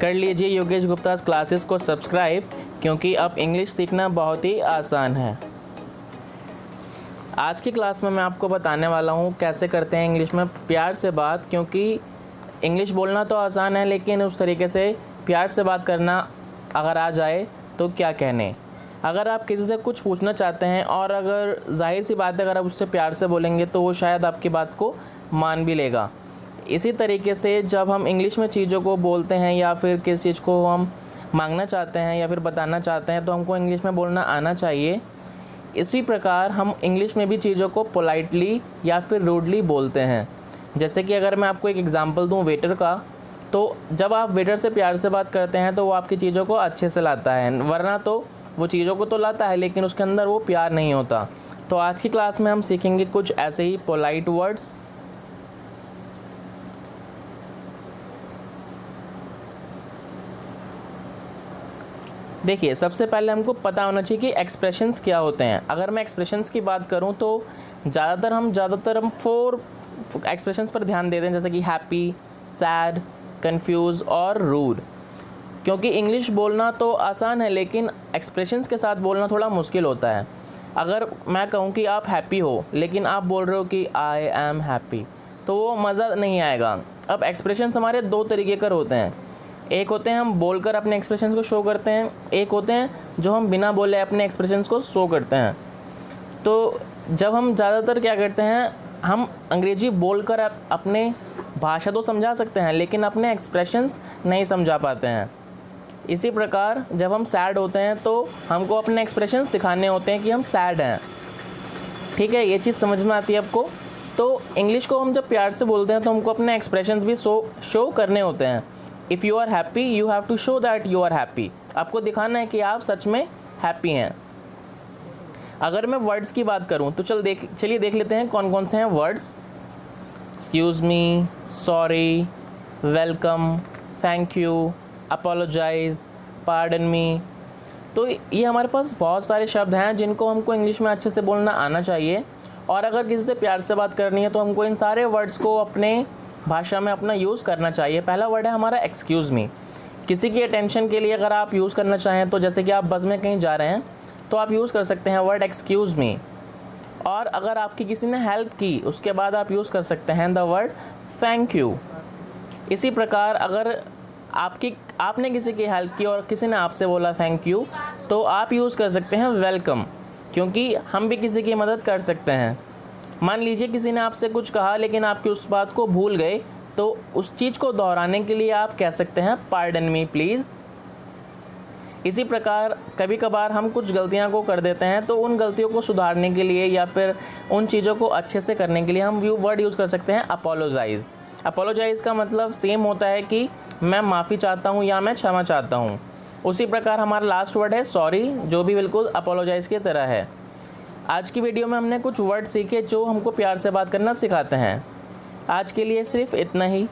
कर लीजिए योगेश गुप्ता क्लासेस को सब्सक्राइब, क्योंकि अब इंग्लिश सीखना बहुत ही आसान है। आज की क्लास में मैं आपको बताने वाला हूँ कैसे करते हैं इंग्लिश में प्यार से बात, क्योंकि इंग्लिश बोलना तो आसान है लेकिन उस तरीके से प्यार से बात करना अगर आ जाए तो क्या कहने। अगर आप किसी से कुछ पूछना चाहते हैं और अगर जाहिर सी बात है अगर आप उससे प्यार से बोलेंगे तो वो शायद आपकी बात को मान भी लेगा। इसी तरीके से जब हम इंग्लिश में चीज़ों को बोलते हैं या फिर किस चीज़ को हम मांगना चाहते हैं या फिर बताना चाहते हैं तो हमको इंग्लिश में बोलना आना चाहिए। इसी प्रकार हम इंग्लिश में भी चीज़ों को पोलाइटली या फिर रूडली बोलते हैं। जैसे कि अगर मैं आपको एक एग्जांपल दूं वेटर का, तो जब आप वेटर से प्यार से बात करते हैं तो वो आपकी चीज़ों को अच्छे से लाता है, वरना तो वो चीज़ों को तो लाता है लेकिन उसके अंदर वो प्यार नहीं होता। तो आज की क्लास में हम सीखेंगे कुछ ऐसे ही पोलाइट वर्ड्स। देखिए, सबसे पहले हमको पता होना चाहिए कि एक्सप्रेशंस क्या होते हैं। अगर मैं एक्सप्रेशंस की बात करूं तो ज़्यादातर हम 4 एक्सप्रेशंस पर ध्यान देते हैं, जैसे कि हैप्पी, सैड, कंफ्यूज और रूड। क्योंकि इंग्लिश बोलना तो आसान है लेकिन एक्सप्रेशंस के साथ बोलना थोड़ा मुश्किल होता है। अगर मैं कहूँ कि आप हैप्पी हो लेकिन आप बोल रहे हो कि आई एम हैप्पी, तो वो मज़ा नहीं आएगा। अब एक्सप्रेशंस हमारे 2 तरीके के होते हैं। एक होते हैं हम बोलकर अपने एक्सप्रेशंस को शो करते हैं, एक होते हैं जो हम बिना बोले अपने एक्सप्रेशंस को शो करते हैं। तो जब हम ज़्यादातर क्या करते हैं, हम अंग्रेजी बोलकर अपने भाषा तो समझा सकते हैं लेकिन अपने एक्सप्रेशंस नहीं समझा पाते हैं। इसी प्रकार जब हम सैड होते हैं तो हमको अपने एक्सप्रेशंस दिखाने होते हैं कि हम सैड हैं। ठीक है, ये चीज़ समझ में आती है आपको। तो इंग्लिश को हम जब प्यार से बोलते हैं तो हमको अपने एक्सप्रेशंस भी शो करने होते हैं। If you are happy you have to show that you are happy. आपको दिखाना है कि आप सच में हैप्पी हैं। अगर मैं वर्ड्स की बात करूं तो चलिए देख लेते हैं कौन कौन से हैं words. Excuse me, sorry, welcome, thank you, apologise, pardon me. तो ये हमारे पास बहुत सारे शब्द हैं जिनको हमको इंग्लिश में अच्छे से बोलना आना चाहिए। और अगर किसी से प्यार से बात करनी है तो हमको इन सारे वर्ड्स को अपने भाषा में अपना यूज़ करना चाहिए। पहला वर्ड है हमारा एक्सक्यूज़ मी। किसी की अटेंशन के लिए अगर आप यूज़ करना चाहें तो जैसे कि आप बस में कहीं जा रहे हैं तो आप यूज़ कर सकते हैं वर्ड एक्सक्यूज़ मी। और अगर आपकी किसी ने हेल्प की उसके बाद आप यूज़ कर सकते हैं द वर्ड थैंक यू। इसी प्रकार अगर आपने किसी की हेल्प की और किसी ने आपसे बोला थैंक यू तो आप यूज़ कर सकते हैं वेलकम, क्योंकि हम भी किसी की मदद कर सकते हैं। मान लीजिए किसी ने आपसे कुछ कहा लेकिन आपकी उस बात को भूल गए, तो उस चीज़ को दोहराने के लिए आप कह सकते हैं पार्डन मी प्लीज़। इसी प्रकार कभी कभार हम कुछ गलतियां को कर देते हैं तो उन गलतियों को सुधारने के लिए या फिर उन चीज़ों को अच्छे से करने के लिए हम वर्ड यूज़ कर सकते हैं अपोलोजाइज़। अपोलोजाइज़ का मतलब सेम होता है कि मैं माफ़ी चाहता हूँ या मैं क्षमा चाहता हूँ। उसी प्रकार हमारा लास्ट वर्ड है सॉरी, जो भी बिल्कुल अपोलोजाइज़ की तरह है। आज की वीडियो में हमने कुछ वर्ड सीखे जो हमको प्यार से बात करना सिखाते हैं। आज के लिए सिर्फ इतना ही।